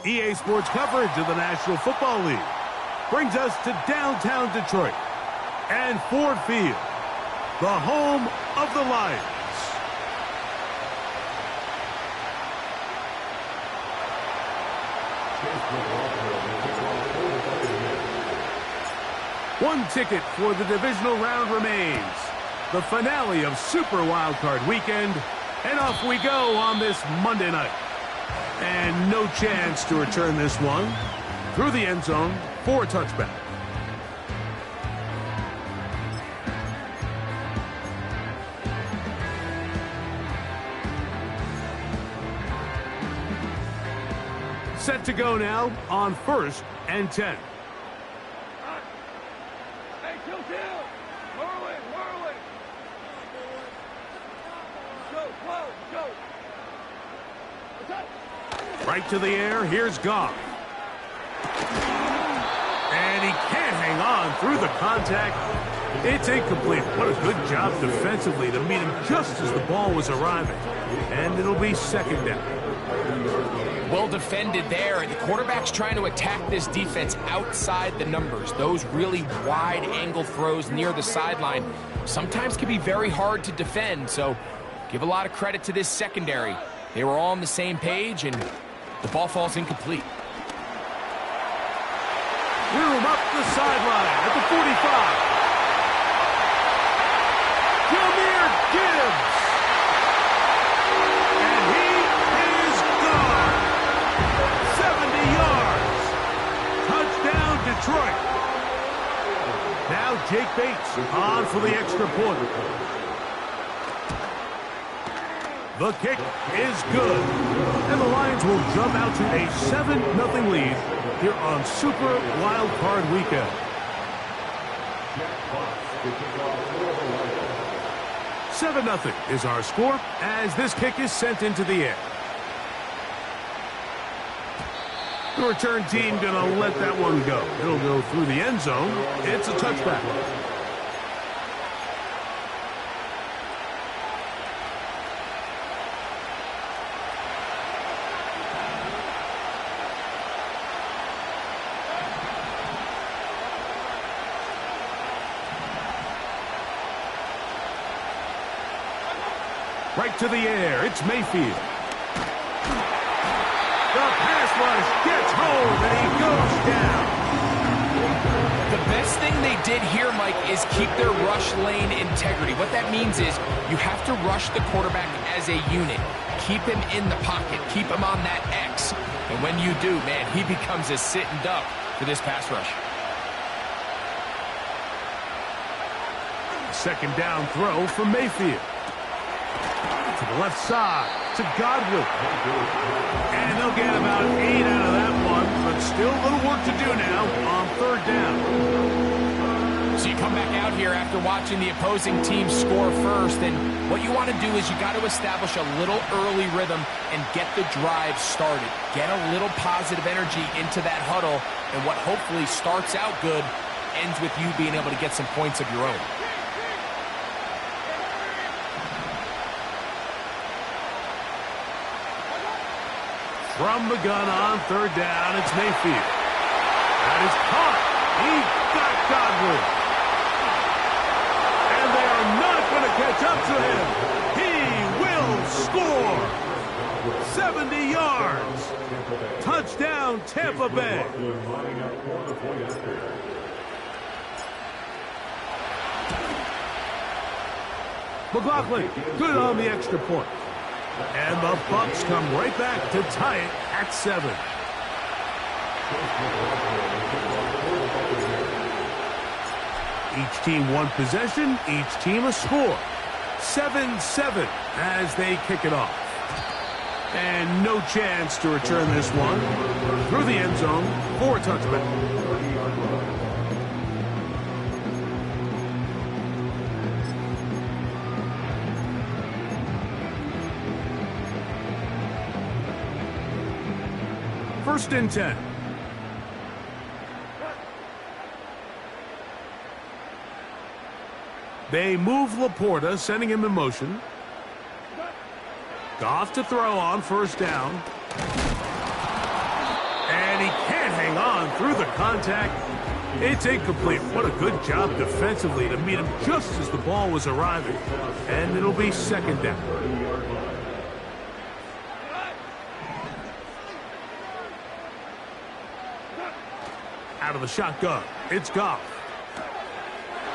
EA Sports coverage of the National Football League brings us to downtown Detroit and Ford Field, the home of the Lions. One ticket for the divisional round remains. The finale of Super Wildcard Weekend, and off we go on this Monday night. And no chance to return this one through the end zone for a touchback. Set to go now on 1st and 10. Right to the air, here's Goff. And he can't hang on through the contact. It's incomplete. What a good job defensively to meet him just as the ball was arriving. And it'll be 2nd down. Well defended there. The quarterback's trying to attack this defense outside the numbers. Those really wide angle throws near the sideline sometimes can be very hard to defend. So give a lot of credit to this secondary. They were all on the same page, and the ball falls incomplete. Room up the sideline at the 45. Jahmyr Gibbs. And he is gone. 70 yards. Touchdown, Detroit. Now Jake Bates on for the extra point. The kick is good. And the Lions will jump out to a 7-0 lead here on Super Wild Card Weekend. 7-0 is our score as this kick is sent into the air. The return team gonna let that one go. It'll go through the end zone. It's a touchback. Right to the air, it's Mayfield. The pass rush gets home, and he goes down. The best thing they did here, Mike, is keep their rush lane integrity. What that means is you have to rush the quarterback as a unit. Keep him in the pocket. Keep him on that X. And when you do, man, he becomes a sitting duck for this pass rush. 2nd down throw for Mayfield. To the left side, to Godwin. And they'll get about 8 out of that one, but still a little work to do now on 3rd down. So you come back out here after watching the opposing team score first, and what you want to do is you got to establish a little early rhythm and get the drive started. Get a little positive energy into that huddle, and what hopefully starts out good ends with you being able to get some points of your own. From the gun on 3rd down, it's Mayfield. That is caught. He got Godwin. And they are not going to catch up to him. He will score. 70 yards. Touchdown, Tampa Bay. McLaughlin, good on the extra point. And the Bucs come right back to tie it at 7. Each team one possession, each team a score. 7-7 as they kick it off. And no chance to return this one through the end zone for a touchback. First and 10. They move Laporta, sending him in motion. Goff to throw on 1st down. the contact. It's incomplete. What a good job defensively to meet him just as the ball was arriving. And it'll be second down. Out of the shotgun, it's Goff.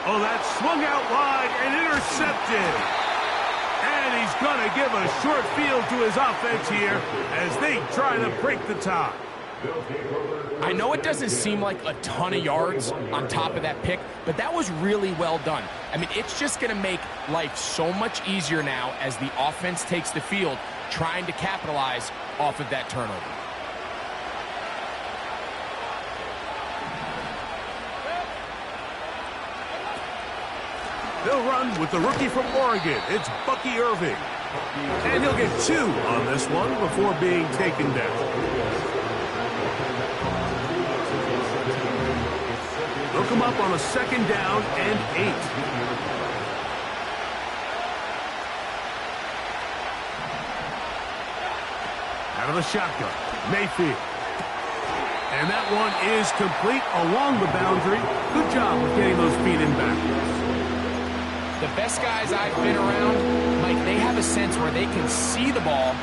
Oh, that swung out wide and intercepted. And he's going to give a short field to his offense here as they try to break the tie. I know it doesn't seem like a ton of yards on top of that pick, but that was really well done. I mean, it's just going to make life so much easier now as the offense takes the field, trying to capitalize off of that turnover. They'll run with the rookie from Oregon. It's Bucky Irving. And he'll get 2 on this one before being taken down. They'll come up on a second down and 8. Out of the shotgun, Mayfield. And that one is complete along the boundary. Good job with getting those feet in backwards. The best guys I've been around, Mike, they have a sense where they can see the ball,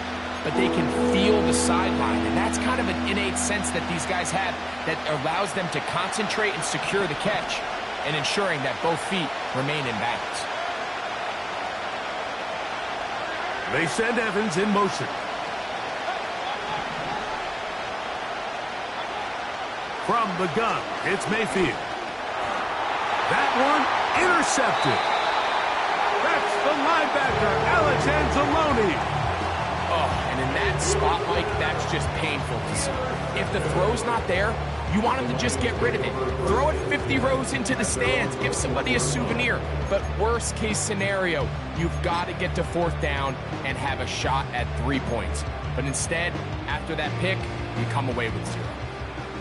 but they can feel the sideline. And that's kind of an innate sense that these guys have that allows them to concentrate and secure the catch and ensuring that both feet remain in balance. They send Evans in motion. From the gun, it's Mayfield. That one intercepted. That's the linebacker, Alex Anzalone. Oh, and in that spot, Mike, that's just painful to see. If the throw's not there, you want him to just get rid of it. Throw it 50 rows into the stands. Give somebody a souvenir. But worst case scenario, you've got to get to 4th down and have a shot at 3 points. But instead, after that pick, you come away with 0.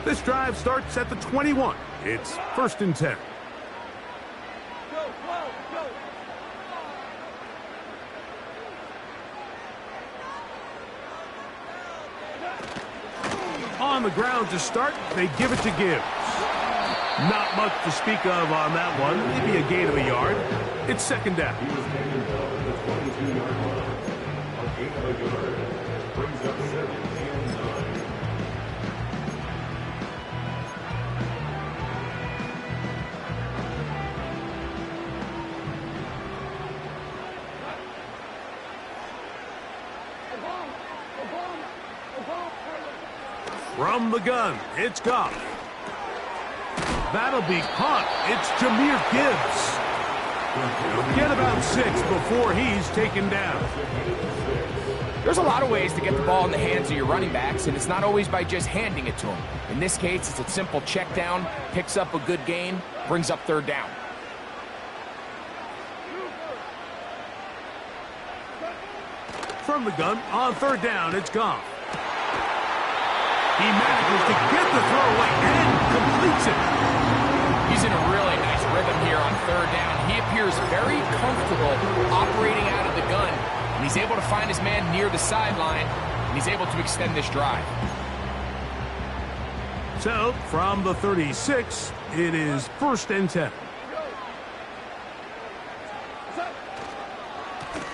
This drive starts at the 21. It's 1st and 10. On the ground to start, they give it to Gibbs. Not much to speak of on that one. Maybe a gain of a yard. It's 2nd down. From the gun, it's Goff. That'll be caught. It's Jahmyr Gibbs. He'll get about 6 before he's taken down. There's a lot of ways to get the ball in the hands of your running backs, and it's not always by just handing it to them. In this case, it's a simple check down, picks up a good gain, brings up 3rd down. From the gun, on 3rd down, it's Goff. He manages to get the throw away and completes it. He's in a really nice rhythm here on 3rd down. He appears very comfortable operating out of the gun, and he's able to find his man near the sideline, and he's able to extend this drive. So, from the 36, it is 1st and 10.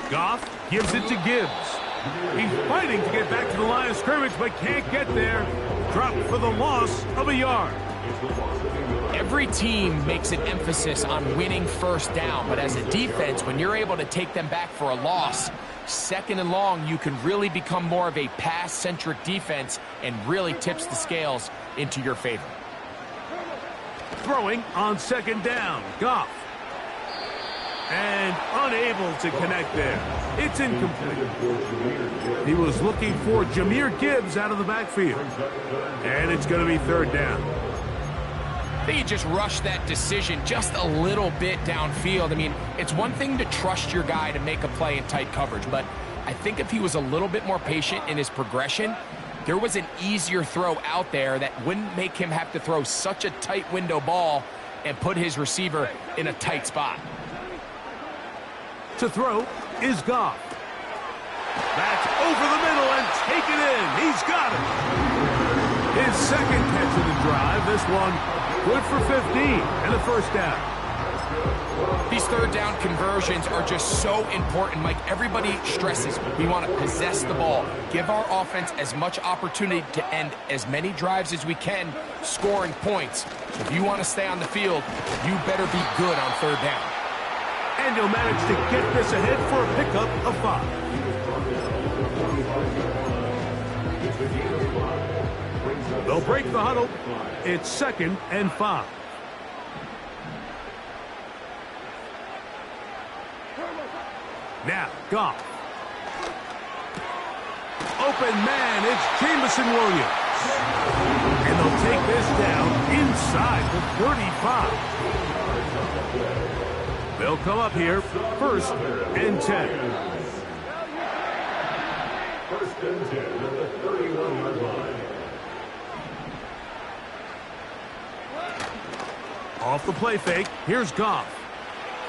Goff gives it to Gibbs. He's fighting to get back to the line of scrimmage, but can't get there. Dropped for the loss of a yard. Every team makes an emphasis on winning 1st down, but as a defense, when you're able to take them back for a loss, 2nd and long, you can really become more of a pass-centric defense and really tips the scales into your favor. Throwing on 2nd down, Goff. And unable to connect there. It's incomplete. He was looking for Jahmyr Gibbs out of the backfield. And it's going to be 3rd down. I think he just rushed that decision just a little bit downfield. I mean, it's one thing to trust your guy to make a play in tight coverage, but I think if he was a little bit more patient in his progression, there was an easier throw out there that wouldn't make him have to throw such a tight window ball and put his receiver in a tight spot. To throw is Goff. That's over the middle and taken in. He's got it. His second catch of the drive. This one good for 15 and a first down. These third down conversions are just so important, Mike. Everybody stresses we want to possess the ball, give our offense as much opportunity to end as many drives as we can, scoring points. If you want to stay on the field, you better be good on third down. And he'll manage to get this ahead for a pickup of 5. They'll break the huddle. It's 2nd and 5. Now, Goff. Open man, it's Jameson Williams. And they'll take this down inside the 35. They'll come up here, 1st and 10. 1st and 10 at the 31-yard line. Off the play fake, here's Goff.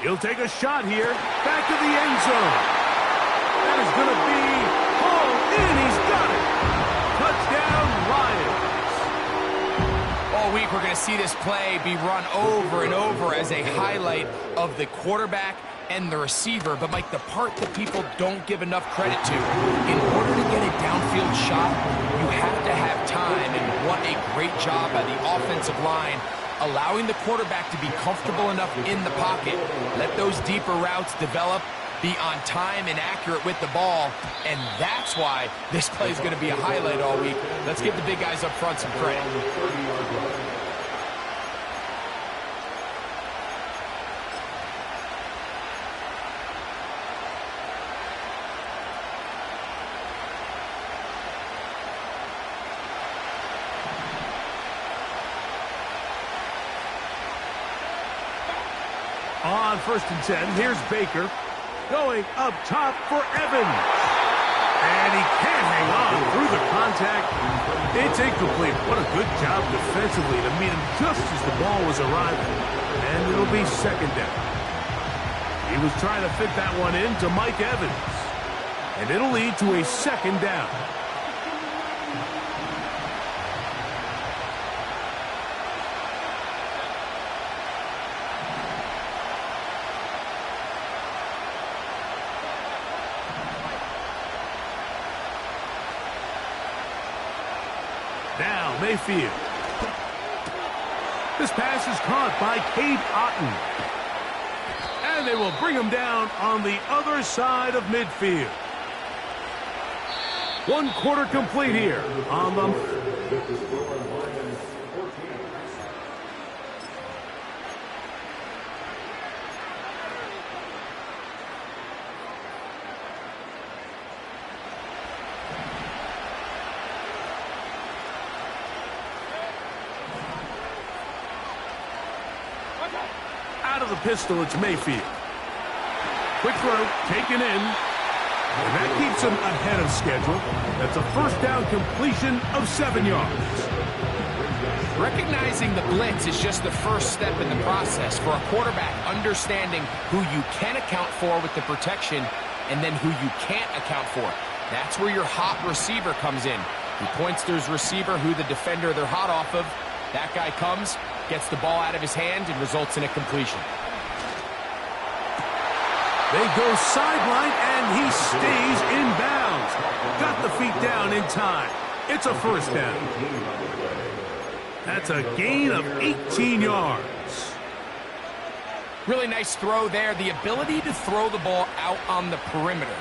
He'll take a shot here, back to the end zone. That is going to be hauled in. He's got it. Touchdown, Lions. All week, we're going to see this play be run over and over as a highlight of the quarterback and the receiver. But, Mike, the part that people don't give enough credit to, in order to get a downfield shot, you have to have time. And what a great job by the offensive line, allowing the quarterback to be comfortable enough in the pocket, let those deeper routes develop, be on time and accurate with the ball, and that's why this play is going to be a highlight all week. Let's give the big guys up front some credit. On 1st and 10, here's Baker going up top for Evans. And he can't hang on through the contact. It's incomplete. What a good job defensively to meet him just as the ball was arriving. And it'll be 2nd down. He was trying to fit that one in to Mike Evans. And it'll lead to a 2nd down. Now, Mayfield. This pass is caught by Cade Otton. And they will bring him down on the other side of midfield. 1 quarter complete here on the... Out of the pistol, it's Mayfield. Quick throw, taken in. And that keeps him ahead of schedule. That's a 1st down completion of 7 yards. Recognizing the blitz is just the first step in the process for a quarterback, understanding who you can account for with the protection and then who you can't account for. That's where your hot receiver comes in. He points to his receiver, who the defender they're hot off of. That guy comes, gets the ball out of his hand, and results in a completion. They go sideline, and he stays in bounds. Got the feet down in time. It's a 1st down. That's a gain of 18 yards. Really nice throw there. The ability to throw the ball out on the perimeter.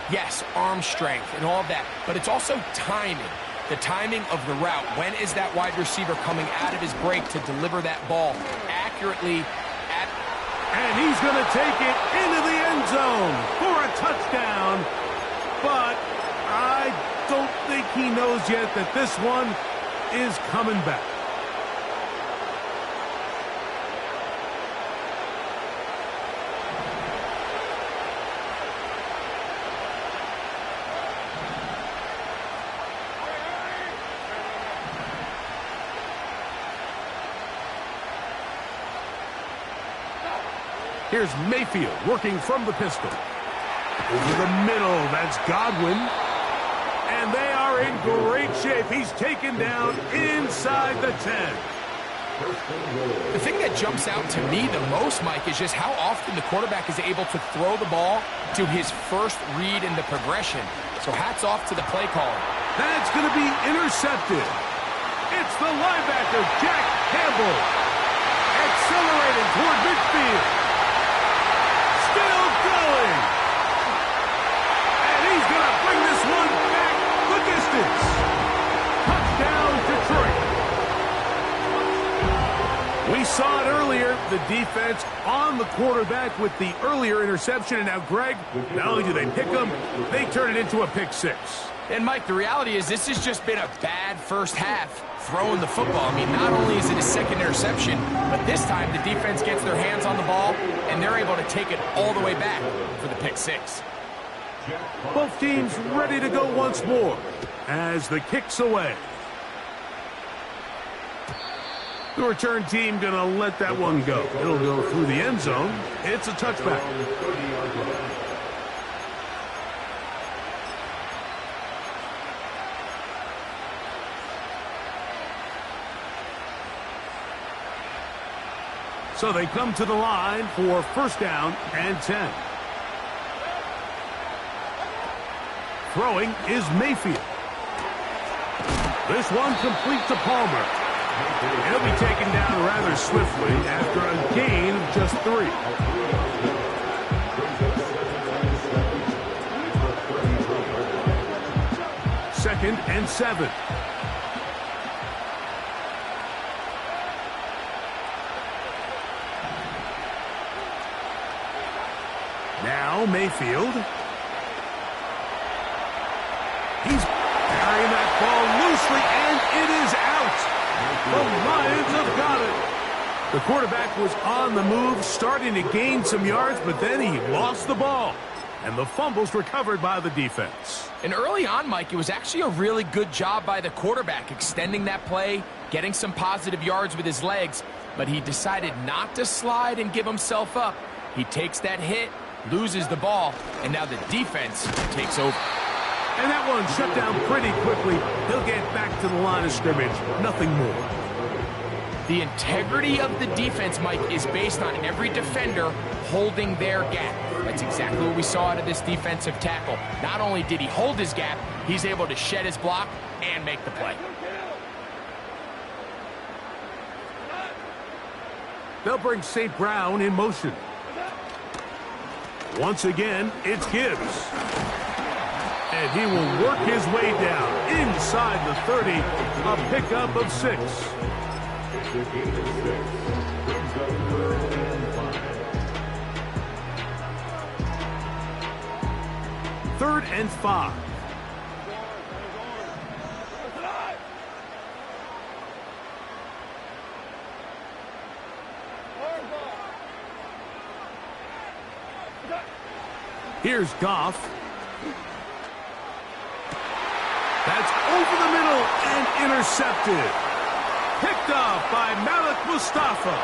Yes, arm strength and all that, but it's also timing. The timing of the route. When is that wide receiver coming out of his break to deliver that ball accurately at... And he's going to take it into the end zone for a touchdown. But I don't think he knows yet that this one is coming back. Here's Mayfield working from the pistol. Over the middle, that's Godwin. And they are are in great shape. He's taken down inside the 10. The thing that jumps out to me the most, Mike, is just how often the quarterback is able to throw the ball to his first read in the progression. So hats off to the play caller. That's going to be intercepted. It's the linebacker, Jack Campbell. Accelerating toward midfield. Still going. And he's going to bring this one back the distance. Touchdown, Detroit. We saw it earlier, the defense on the quarterback with the earlier interception. And now, Greg, not only do they pick him, they turn it into a pick six. And, Mike, the reality is this has just been a bad first half throwing the football. I mean, not only is it a second interception, but this time the defense gets their hands on the ball, and they're able to take it all the way back for the pick six. Both teams ready to go once more as the kick's away. The return team going to let that one go. It'll go through the end zone. It's a touchback. So they come to the line for first down and 10. Throwing is Mayfield. This one complete to Palmer. He'll be taken down rather swiftly after a gain of just 3. Second and 7. Now Mayfield. He's carrying that ball loosely, and it is out. The Lions have got it. The quarterback was on the move, starting to gain some yards, but then he lost the ball. And the fumble's recovered by the defense. And early on, Mike, it was actually a really good job by the quarterback, extending that play, getting some positive yards with his legs, but he decided not to slide and give himself up. He takes that hit, loses the ball, and now the defense takes over. And that one shut down pretty quickly. He'll get back to the line of scrimmage. Nothing more. The integrity of the defense, Mike, is based on every defender holding their gap. That's exactly what we saw out of this defensive tackle. Not only did he hold his gap, he's able to shed his block and make the play. They'll bring St. Brown in motion. Once again, it's Gibbs. And he will work his way down inside the 30, a pickup of 6. Third and 5. Here's Goff. That's over the middle and intercepted. Picked off by Malik Mustafa.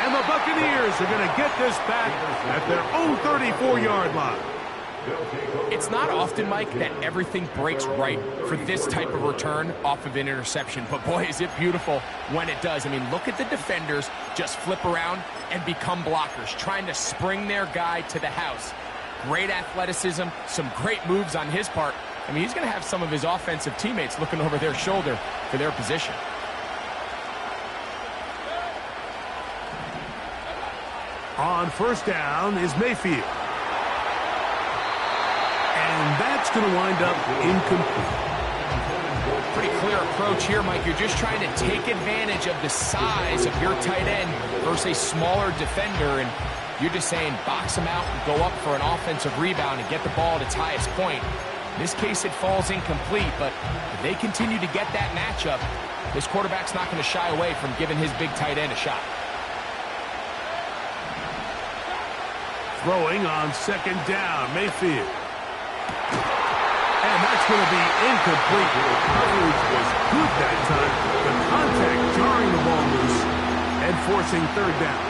And the Buccaneers are going to get this back at their own 34-yard line. It's not often, Mike, that everything breaks right for this type of return off of an interception. But, boy, is it beautiful when it does. I mean, look at the defenders just flip around and become blockers, trying to spring their guy to the house. Great athleticism, some great moves on his part. I mean, he's going to have some of his offensive teammates looking over their shoulder for their position. On first down is Mayfield. And that's going to wind up incomplete. Pretty clear approach here, Mike. You're just trying to take advantage of the size of your tight end versus a smaller defender, and you're just saying box him out and go up for an offensive rebound and get the ball at its highest point. In this case, it falls incomplete, but if they continue to get that matchup, this quarterback's not going to shy away from giving his big tight end a shot. Throwing on second down, Mayfield. And that's going to be incomplete. Coverage was good that time. The contact jarring the ball loose and forcing third down.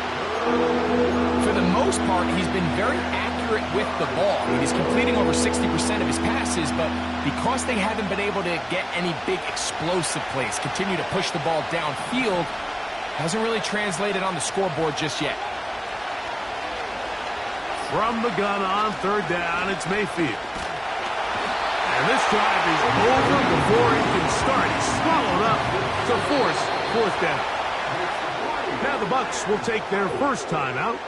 For the most part, he's been very accurate accurate with the ball. I mean, he's completing over 60% of his passes, but because they haven't been able to get any big explosive plays, continue to push the ball downfield, hasn't really translated on the scoreboard just yet. From the gun on third down, it's Mayfield. And this drive is over before it can start. He's swallowed up to force fourth down. Now the Bucs will take their first timeout.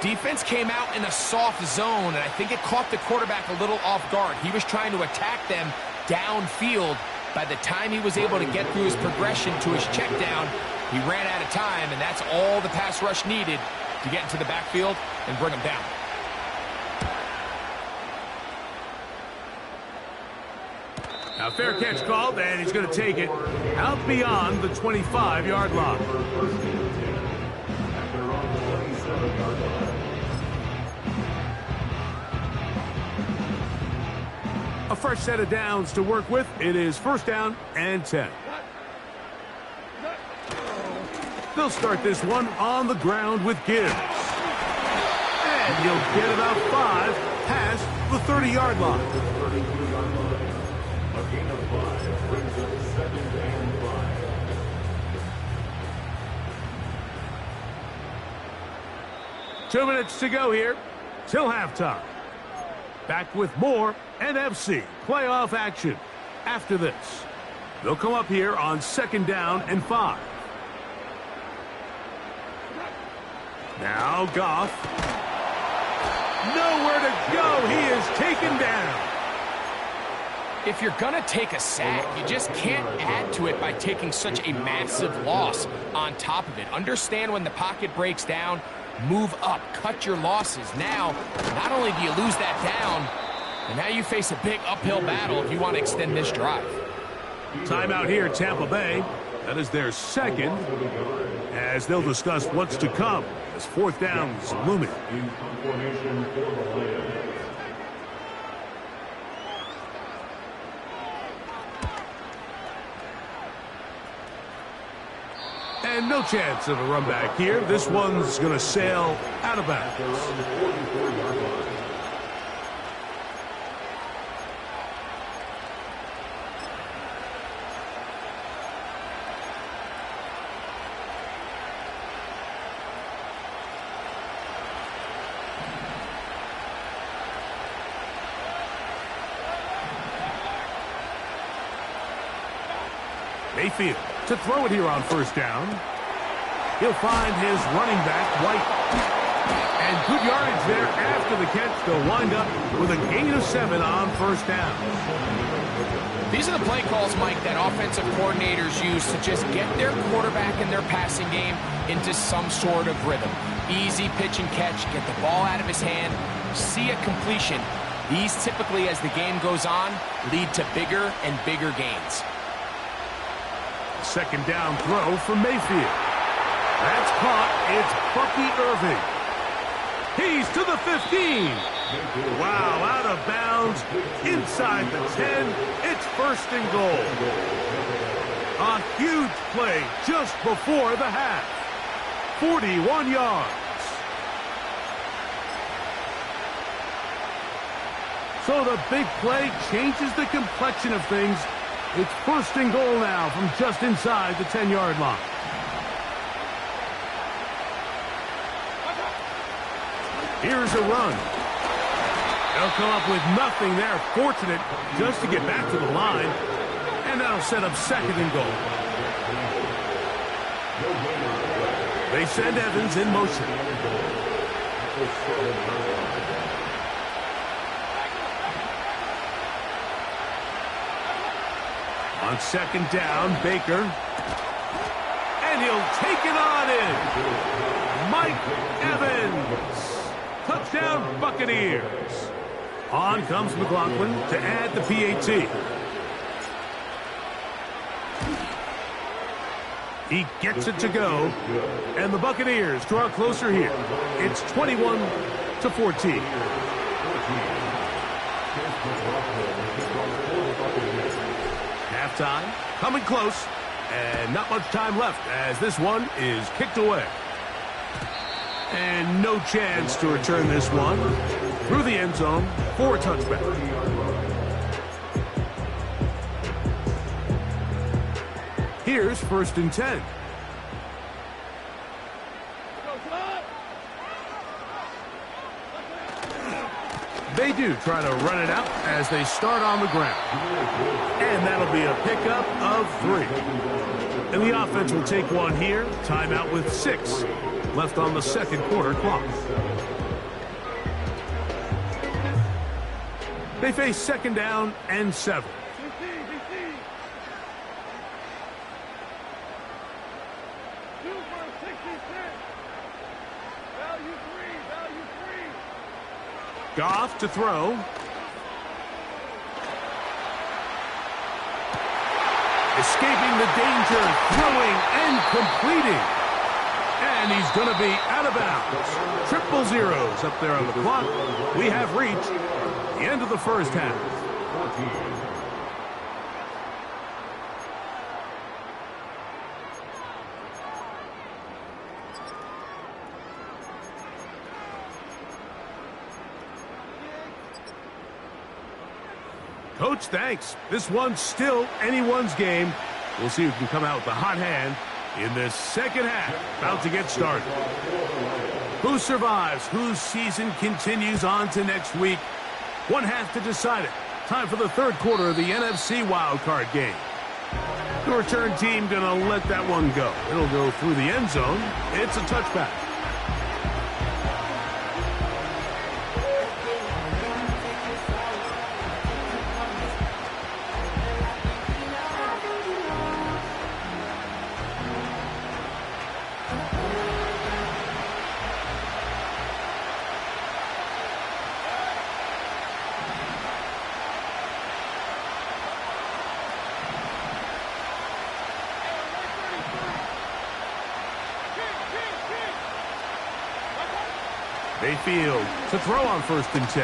Defense came out in a soft zone, and I think it caught the quarterback a little off guard. He was trying to attack them downfield. By the time he was able to get through his progression to his check down, he ran out of time, and that's all the pass rush needed to get into the backfield and bring him down. Now fair catch called, and he's going to take it out beyond the 25-yard line. A fresh set of downs to work with. It is first down and 10. They'll start this one on the ground with Gibbs. And he'll get about 5 past the 30-yard line. A gain of 5 brings up 2nd and 5. 2 minutes to go here till halftime. Back with more NFC playoff action after this. They'll come up here on 2nd down and 5. Now Goff. Nowhere to go. He is taken down. If you're going to take a sack, you just can't add to it by taking such a massive loss on top of it. Understand when the pocket breaks down, move up, cut your losses. Now, not only do you lose that down, and now you face a big uphill battle if you want to extend this drive. Timeout here, Tampa Bay. That is their second, as they'll discuss what's to come as fourth down's looming. In formation for the Lions. And no chance of a run back here. This one's going to sail out of bounds. Mayfield to throw it here on first down. He'll find his running back, White. And good yardage there after the catch. They'll wind up with a gain of 7 on first down. These are the play calls, Mike, that offensive coordinators use to just get their quarterback and their passing game into some sort of rhythm. Easy pitch and catch, get the ball out of his hand, see a completion. These typically, as the game goes on, lead to bigger and bigger gains. Second down throw for Mayfield. That's caught. It's Bucky Irving. He's to the 15. Wow, out of bounds. Inside the 10. It's first and goal. A huge play just before the half. 41 yards. So the big play changes the complexion of things. It's first and goal now from just inside the 10-yard line. Here's a run. They'll come up with nothing there. Fortunate just to get back to the line. And that'll set up second and goal. They send Evans in motion. On second down, Baker. And he'll take it on in. Mike Evans. Touchdown, Buccaneers. On comes McLaughlin to add the PAT. He gets it to go. And the Buccaneers draw closer here. It's 21-14. Halftime, coming close, and not much time left as this one is kicked away. And no chance to return this one. through the end zone for a touchback. Here's 1st and 10. They do try to run it out as they start on the ground. And that'll be a pickup of 3. And the offense will take one here. Timeout with 6 left on the second quarter clock. They face 2nd down and 7. Goff to throw. Escaping the danger, throwing and completing. And he's going to be out of bounds. Triple zeros up there on the clock. We have reached the end of the first half. Coach, thanks. This one's still anyone's game. We'll see who can come out with the hot hand in this second half. About to get started. Who survives? Whose season continues on to next week? One half to decide it. Time for the third quarter of the NFC wildcard game. The return team going to let that one go. It'll go through the end zone. It's a touchback. Mayfield to throw on 1st and 10.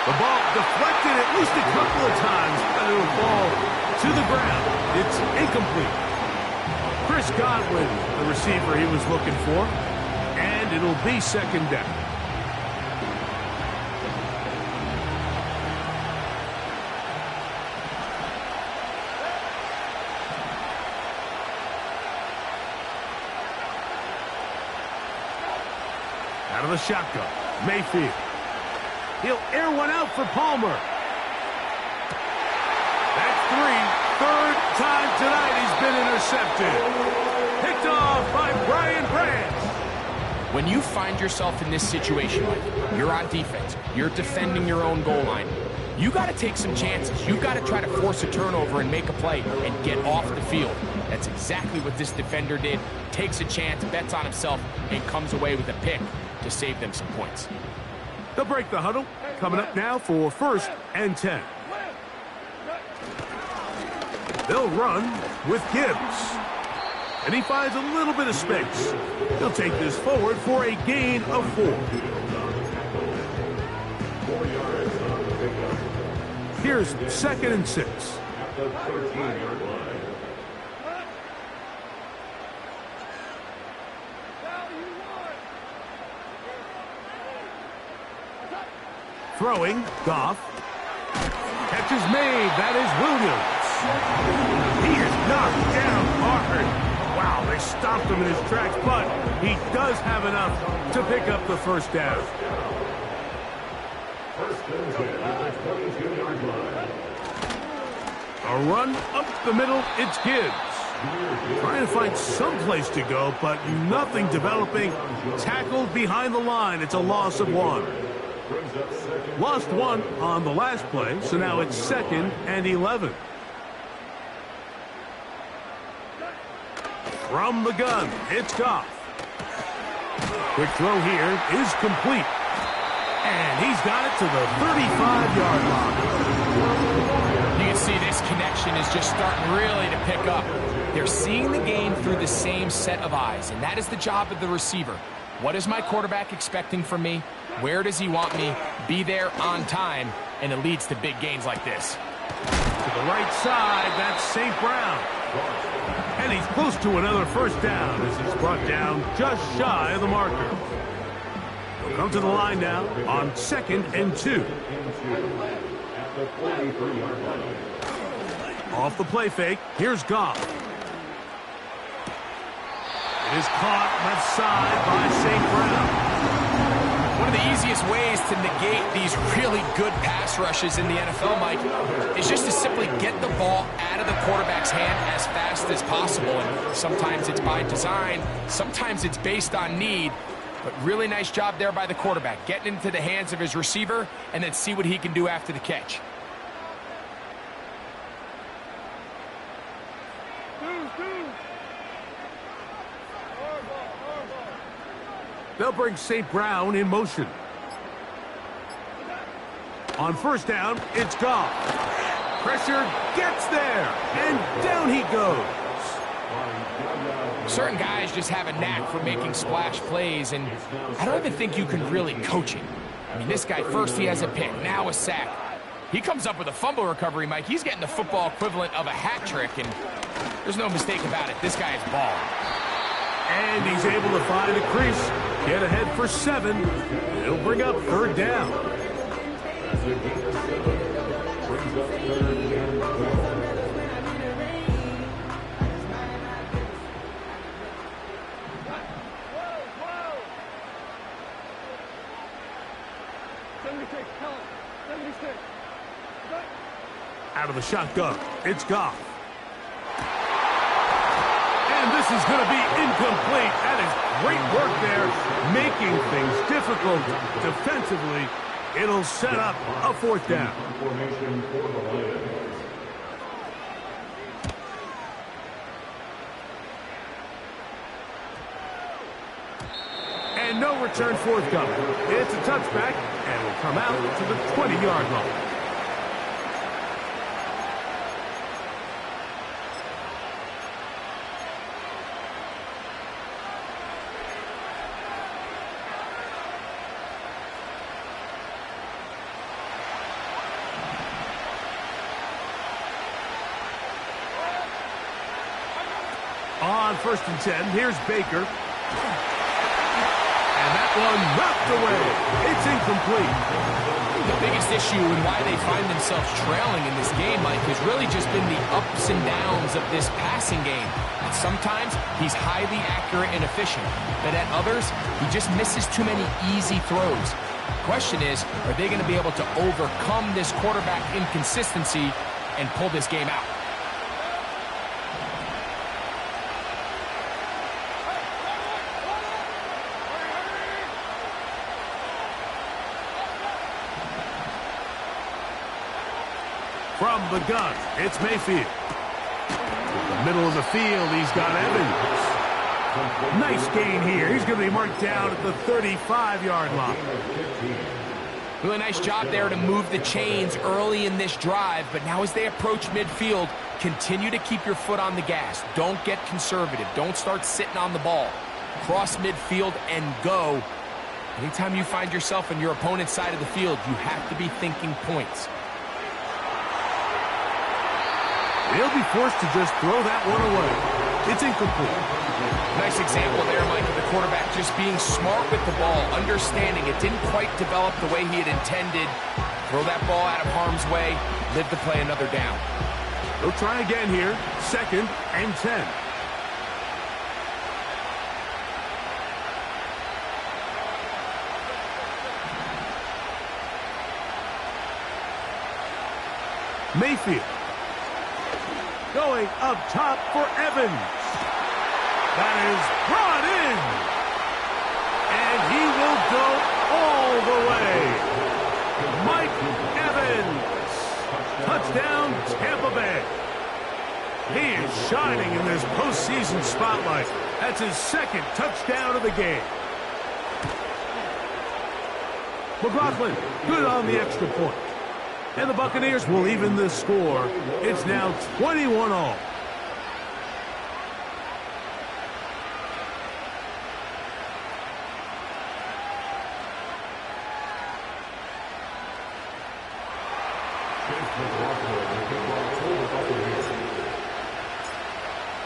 The ball deflected at least a couple of times, but it'll fall to the ground. It's incomplete. Chris Godwin, the receiver he was looking for, and it'll be 2nd down. Out of the shotgun, Mayfield. He'll air one out for Palmer. That's 3. 3rd time tonight he's been intercepted. Picked off by Brian Branch. When you find yourself in this situation, Mike, you're on defense, you're defending your own goal line, you got to take some chances. You got to try to force a turnover and make a play and get off the field. That's exactly what this defender did. Takes a chance, bets on himself, and comes away with a pick to save them some points. They'll break the huddle. Coming up now for 1st and 10. They'll run with Gibbs. And he finds a little bit of space. He'll take this forward for a gain of 4. Here's 2nd and 6. At the 13-yard line. Throwing, Goff. Catch is made. That is Williams. He is knocked down hard. Wow, they stopped him in his tracks, but he does have enough to pick up the 1st down. 1st and 10 at the 22-yard line. A run up the middle. It's Gibbs. Trying to find some place to go, but nothing developing. Tackled behind the line. It's a loss of 1. Lost 1 on the last play, so now it's 2nd and 11. From the gun, it's Goff. Quick throw here is complete. And he's got it to the 35-yard line. You can see this connection is just starting really to pick up. They're seeing the game through the same set of eyes, and that is the job of the receiver. What is my quarterback expecting from me? Where does he want me? Be there on time, and it leads to big gains like this. To the right side, that's St. Brown. And he's close to another 1st down as he's brought down just shy of the marker. We'll come to the line now on 2nd and 2. At the 43-yard line. Off the play fake, here's Goff. It is caught left side by St. Brown. One of the easiest ways to negate these really good pass rushes in the NFL, Mike, is just to simply get the ball out of the quarterback's hand as fast as possible. And sometimes it's by design, sometimes it's based on need. But really nice job there by the quarterback, getting into the hands of his receiver and then see what he can do after the catch. They'll bring St. Brown in motion. On first down, it's Goff. Pressure gets there, and down he goes. Certain guys just have a knack for making splash plays, and I don't even think you can really coach it. I mean, this guy, first he has a pick, now a sack. He comes up with a fumble recovery, Mike. He's getting the football equivalent of a hat trick, and there's no mistake about it. This guy is balling. And he's able to find a crease. Get ahead for 7. He'll bring up 3rd down. Brings up 3rd and 12. Out of the shotgun, it's Goff. And this is going to be incomplete. That is great work there, making things difficult defensively. It'll set up a 4th down. Formation for the Lions. And no return forthcoming. It's a touchback, and will come out to the 20-yard line. On 1st and 10, here's Baker. And that one knocked away. It's incomplete. The biggest issue and why they find themselves trailing in this game, Mike, has really just been the ups and downs of this passing game. And sometimes he's highly accurate and efficient, but at others, he just misses too many easy throws. The question is, are they going to be able to overcome this quarterback inconsistency and pull this game out? From the gun, it's Mayfield. To the middle of the field, he's got Evans. Nice gain here. He's going to be marked down at the 35-yard line. Really nice job there to move the chains early in this drive, but now as they approach midfield, continue to keep your foot on the gas. Don't get conservative. Don't start sitting on the ball. Cross midfield and go. Anytime you find yourself on your opponent's side of the field, you have to be thinking points. They'll be forced to just throw that one away. It's incomplete. Nice example there, Mike, of the quarterback just being smart with the ball, understanding it didn't quite develop the way he had intended. Throw that ball out of harm's way, live to play another down. They'll try again here, 2nd and 10. Mayfield. Going up top for Evans. That is brought in. And he will go all the way. Mike Evans. Touchdown, Tampa Bay. He is shining in this postseason spotlight. That's his 2nd touchdown of the game. McLaughlin, good on the extra point. And the Buccaneers will even the score. It's now 21-all.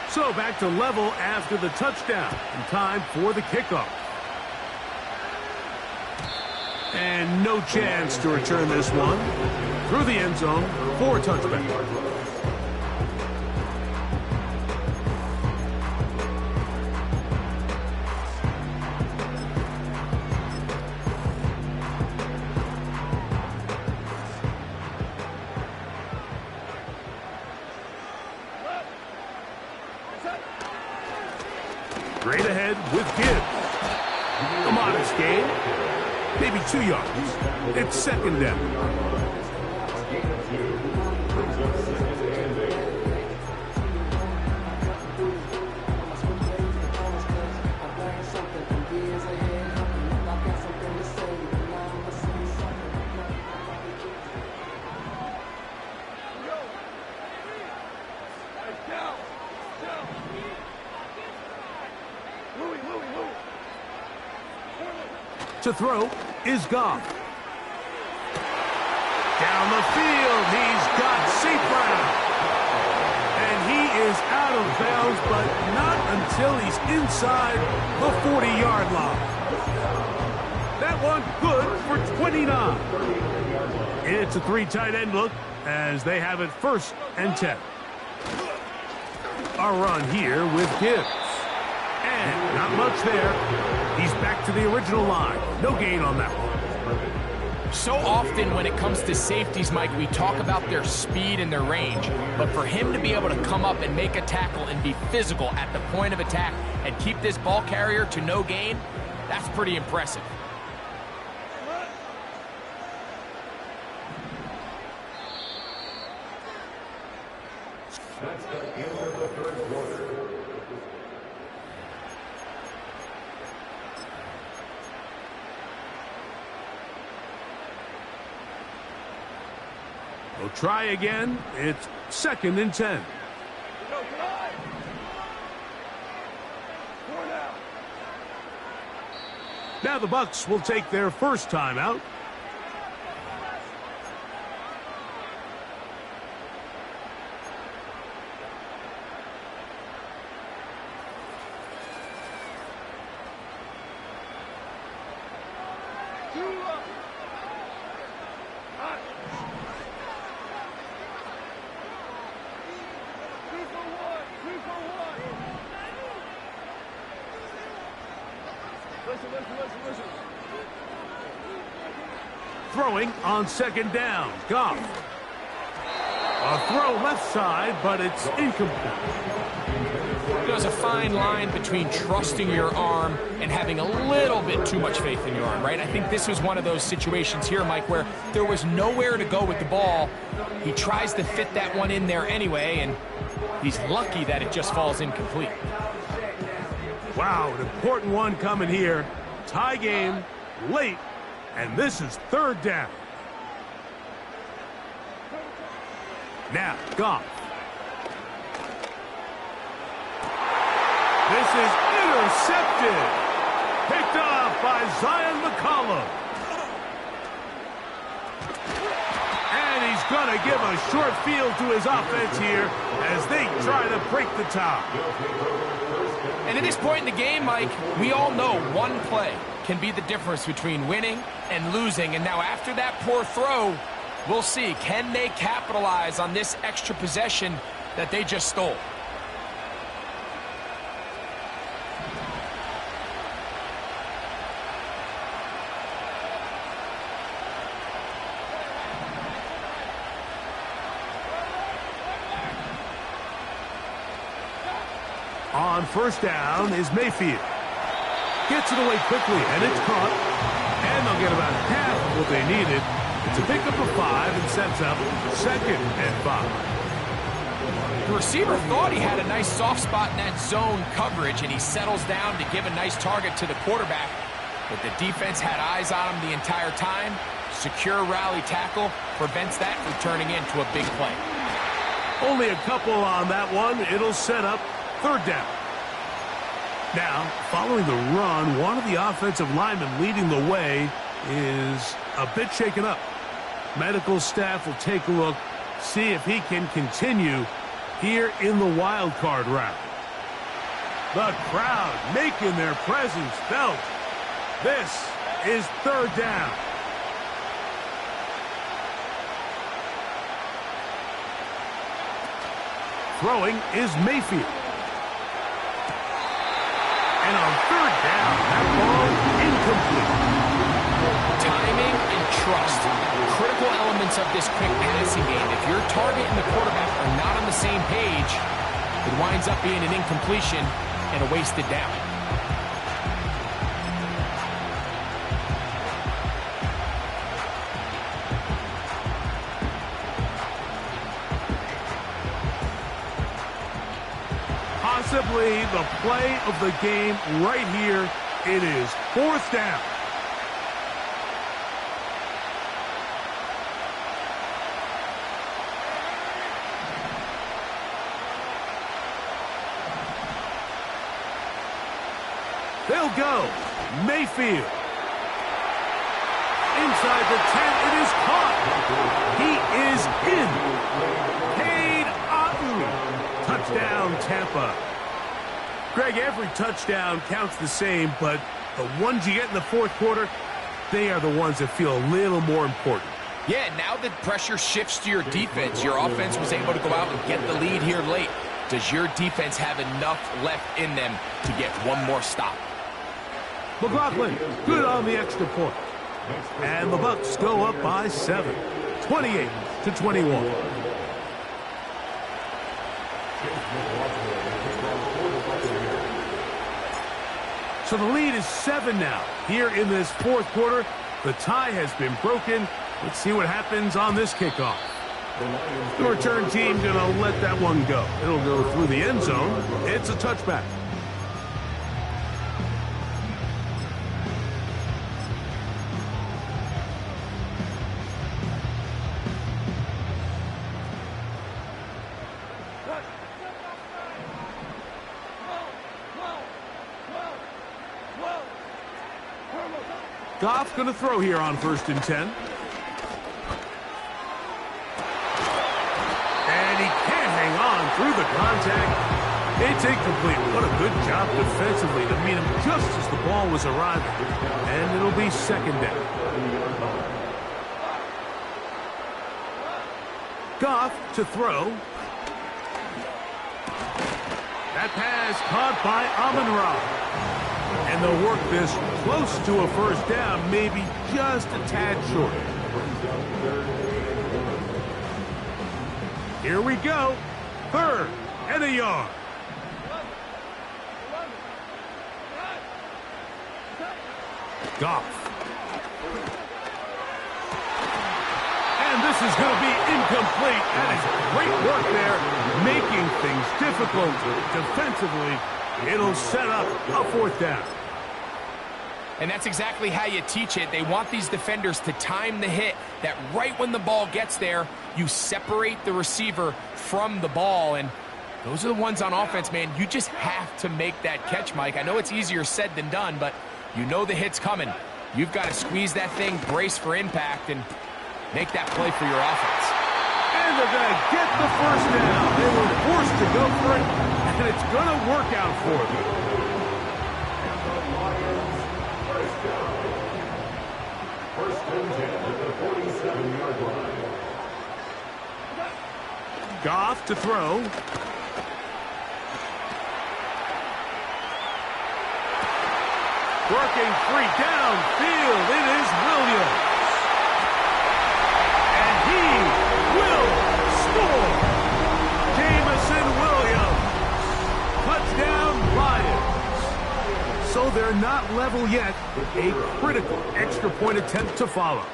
So back to level after the touchdown. And time for the kickoff. And no chance to return this one through the end zone for a touchback. Straight ahead with Gibbs. A modest gain. Maybe 2 yards. It's second down. To throw is Goff. Down the field, he's got St. Brown. And he is out of bounds, but not until he's inside the 40-yard line. That one good for 29. It's a 3 tight end look as they have it 1st and 10. A run here with Gibbs. And not much there. He's back to the original line. No gain on that one. So often when it comes to safeties, Mike, we talk about their speed and their range. But for him to be able to come up and make a tackle and be physical at the point of attack and keep this ball carrier to no gain, that's pretty impressive. That's the end of the third quarter. We'll try again. It's 2nd and 10. Now the Bucs will take their first time out. Throwing on 2nd down. Goff. A throw left side, but it's incomplete. There's a fine line between trusting your arm and having a little bit too much faith in your arm, right? I think this was one of those situations here, Mike, where there was nowhere to go with the ball. He tries to fit that one in there anyway, and he's lucky that it just falls incomplete. Wow, an important one coming here. Tie game, late, and this is 3rd down. Now, Goff. This is intercepted. Picked off by Zion McCollum. And he's going to give a short field to his offense here as they try to break the tie. And at this point in the game, Mike, we all know one play can be the difference between winning and losing. And now after that poor throw, we'll see, can they capitalize on this extra possession that they just stole? On 1st down is Mayfield. Gets it away quickly, and it's caught. And they'll get about half of what they needed. It's a pickup of 5 and sets up 2nd and 5. The receiver thought he had a nice soft spot in that zone coverage, and he settles down to give a nice target to the quarterback. But the defense had eyes on him the entire time. Secure rally tackle prevents that from turning into a big play. Only a couple on that one. It'll set up 3rd down. Now, following the run, one of the offensive linemen leading the way is a bit shaken up. Medical staff will take a look, see if he can continue here in the wild card round. The crowd making their presence felt. This is 3rd down. Throwing is Mayfield. And on third down, that ball incomplete. Timing and trust, critical elements of this quick passing game. If your target and the quarterback are not on the same page, it winds up being an incompletion and a wasted down. Possibly the play of the game right here. It is fourth down. They'll go. Mayfield. Inside the 10, it is caught. He is in. Cade Otton. Touchdown, Tampa. Greg, every touchdown counts the same, but the ones you get in the fourth quarter, they are the ones that feel a little more important. Yeah, now that pressure shifts to your defense, your offense was able to go out and get the lead here late. Does your defense have enough left in them to get one more stop? McLaughlin, good on the extra point. And the Bucs go up by 7, 28-21. So the lead is 7 now. Here in this fourth quarter, the tie has been broken. Let's see what happens on this kickoff. The return team going to let that one go. It'll go through the end zone. It's a touchback. Goff going to throw here on 1st and 10. And he can't hang on through the contact. It's incomplete. What a good job defensively to meet him just as the ball was arriving. And it'll be 2nd down. Goff to throw. That pass caught by Amon-Ra. And they'll work this close to a 1st down, maybe just a tad short. Here we go. 3rd and a yard. Goff. And this is going to be incomplete. That is great work there, making things difficult defensively. It'll set up a 4th down. And that's exactly how you teach it. They want these defenders to time the hit, that right when the ball gets there, you separate the receiver from the ball. And those are the ones on offense, man. You just have to make that catch, Mike. I know it's easier said than done, but you know the hit's coming. You've got to squeeze that thing, brace for impact, and make that play for your offense. And they're going to get the 1st down. They were forced to go for it, and it's going to work out for them. Goff to throw. Working free downfield. It is Williams. And he will score. Jameson Williams. Touchdown Lions. So they're not level yet. A critical extra point attempt to follow.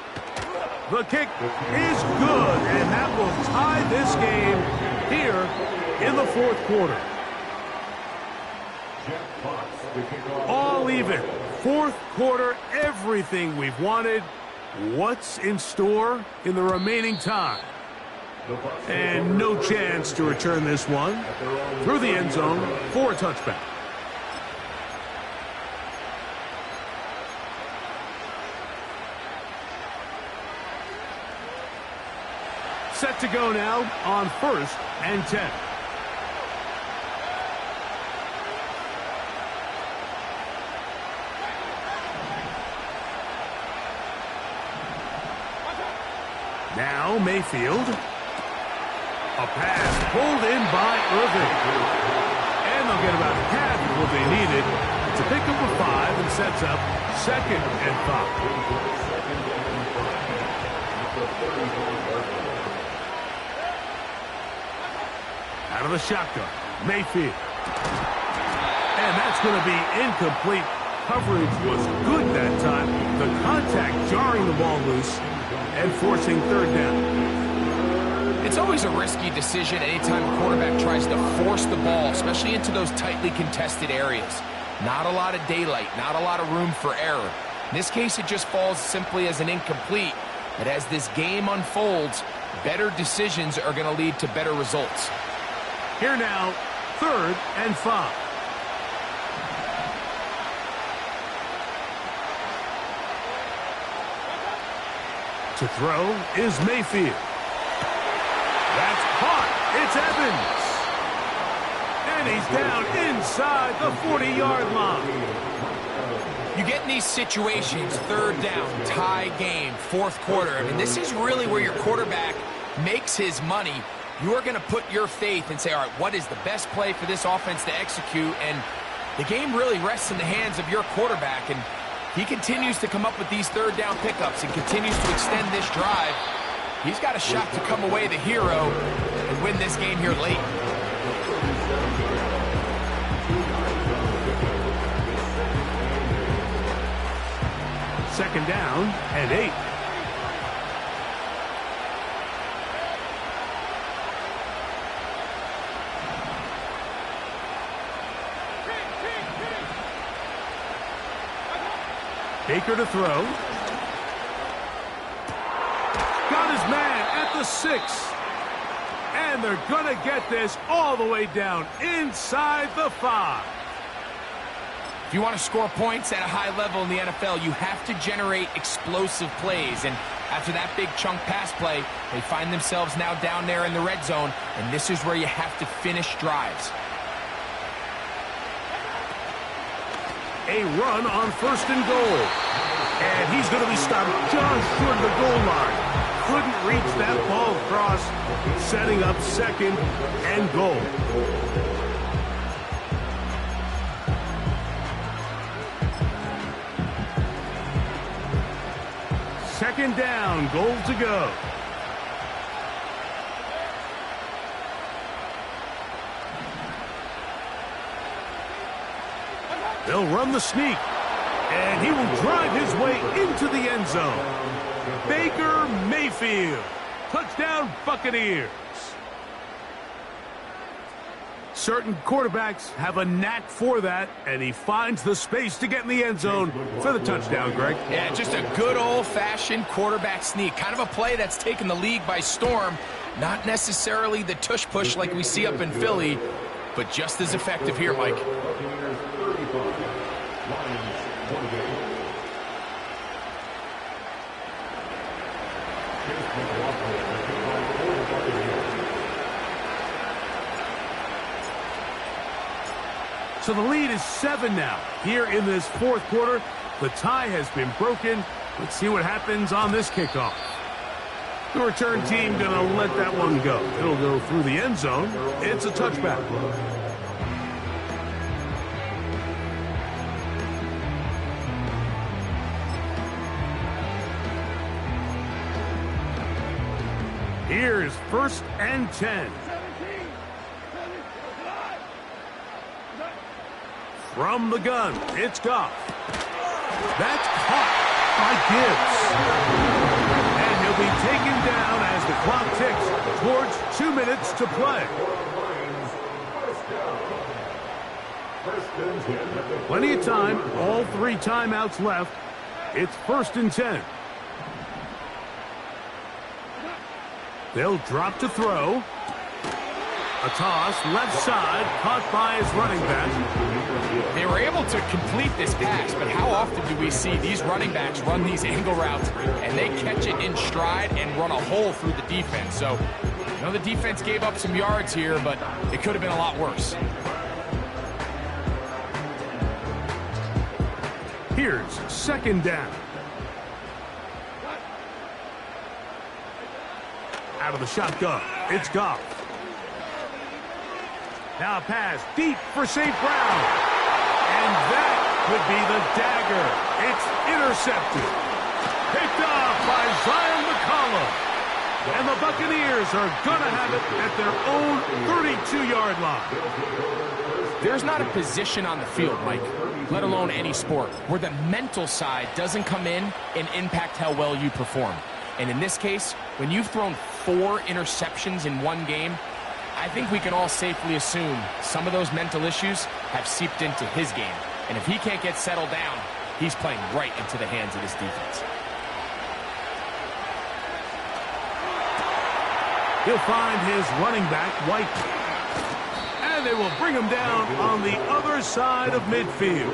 The kick is good, and that will tie this game here in the 4th quarter. All even. 4th quarter, everything we've wanted. What's in store in the remaining time? And no chance to return this one through the end zone for a touchback. Set to go now on 1st and 10. Now Mayfield. A pass pulled in by Irving. And they'll get about half of what they needed to pick up a 5 and sets up 2nd and 5. Out of the shotgun, Mayfield. And that's going to be incomplete. Coverage was good that time. The contact jarring the ball loose and forcing 3rd down. It's always a risky decision anytime a quarterback tries to force the ball, especially into those tightly contested areas. Not a lot of daylight, not a lot of room for error. In this case, it just falls simply as an incomplete. But as this game unfolds, better decisions are going to lead to better results. Here now, 3rd and 5. To throw is Mayfield. That's caught. It's Evans. And he's down inside the 40-yard line. You get in these situations, 3rd down, tie game, 4th quarter. I mean, this is really where your quarterback makes his money. You are going to put your faith and say, all right, what is the best play for this offense to execute? And the game really rests in the hands of your quarterback. And he continues to come up with these 3rd down pickups and continues to extend this drive. He's got a shot to come away the hero and win this game here late. Second down and 8. Baker to throw. Got his man at the 6. And they're going to get this all the way down inside the 5. If you want to score points at a high level in the NFL, you have to generate explosive plays. And after that big chunk pass play, they find themselves now down there in the red zone. And this is where you have to finish drives. A run on 1st and goal. And he's going to be stopped just short of the goal line. Couldn't reach that ball across, setting up 2nd and goal. Second down, goal to go. They'll run the sneak, and he will drive his way into the end zone. Baker Mayfield, touchdown Buccaneers. Certain quarterbacks have a knack for that, and he finds the space to get in the end zone for the touchdown, Greg. Yeah, just a good old-fashioned quarterback sneak. Kind of a play that's taken the league by storm. Not necessarily the tush-push like we see up in Philly, but just as effective here, Mike. So the lead is 7 now. Here in this 4th quarter, the tie has been broken. Let's see what happens on this kickoff. The return team going to let that one go. It'll go through the end zone. It's a touchback. Here's 1st and 10. From the gun, it's Goff. That's caught by Gibbs. And he'll be taken down as the clock ticks towards 2 minutes to play. Plenty of time, all 3 timeouts left. It's 1st and 10. They'll drop to throw. A toss, left side, caught by his running back. They were able to complete this pass, but how often do we see these running backs run these angle routes and they catch it in stride and run a hole through the defense? So, you know, the defense gave up some yards here, but it could have been a lot worse. Here's 2nd down. Out of the shotgun, it's Goff. Now a pass deep for St. Brown. And that could be the dagger. It's intercepted. Picked off by Zion McCollum. And the Buccaneers are going to have it at their own 32-yard line. There's not a position on the field, Mike, let alone any sport, where the mental side doesn't come in and impact how well you perform. And in this case, when you've thrown 4 interceptions in one game, I think we can all safely assume some of those mental issues have seeped into his game. And if he can't get settled down, he's playing right into the hands of this defense. He'll find his running back, White. And they will bring him down on the other side of midfield.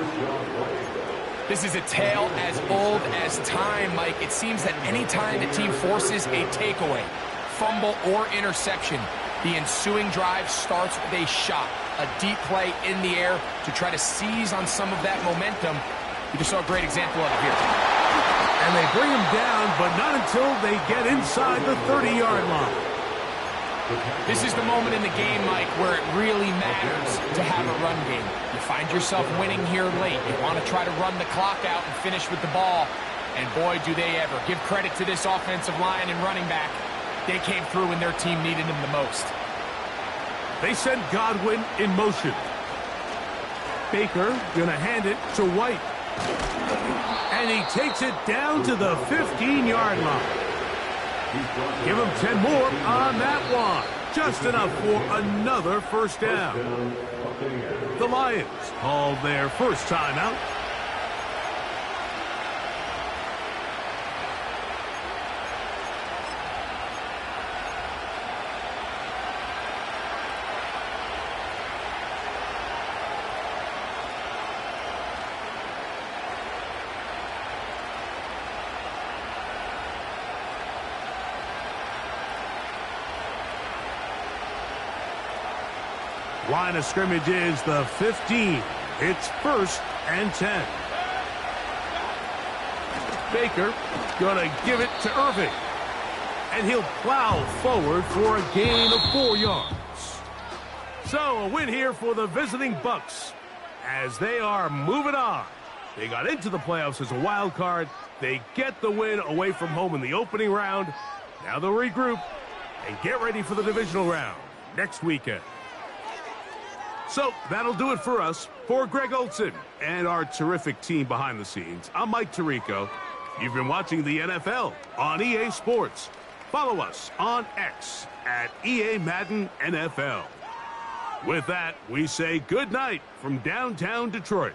This is a tale as old as time, Mike. It seems that any time the team forces a takeaway, fumble, or interception, the ensuing drive starts with a shot, a deep play in the air to try to seize on some of that momentum. You just saw a great example of it here. And they bring him down, but not until they get inside the 30-yard line. This is the moment in the game, Mike, where it really matters to have a run game. You find yourself winning here late. You want to try to run the clock out and finish with the ball. And boy, do they ever. Give credit to this offensive line and running back. They came through when their team needed them the most. They send Godwin in motion. Baker going to hand it to White. And he takes it down to the 15-yard line. Give him 10 more on that one. Just enough for another first down. The Lions called their first timeout. Line of scrimmage is the 15. It's 1st and 10. Baker going to give it to Irving. And he'll plow forward for a gain of 4 yards. So a win here for the visiting Bucs as they are moving on. They got into the playoffs as a wild card. They get the win away from home in the opening round. Now they'll regroup and get ready for the divisional round next weekend. So that'll do it for us. For Greg Olson and our terrific team behind the scenes, I'm Mike Tirico. You've been watching the NFL on EA Sports. Follow us on X at EA Madden NFL. With that, we say good night from downtown Detroit.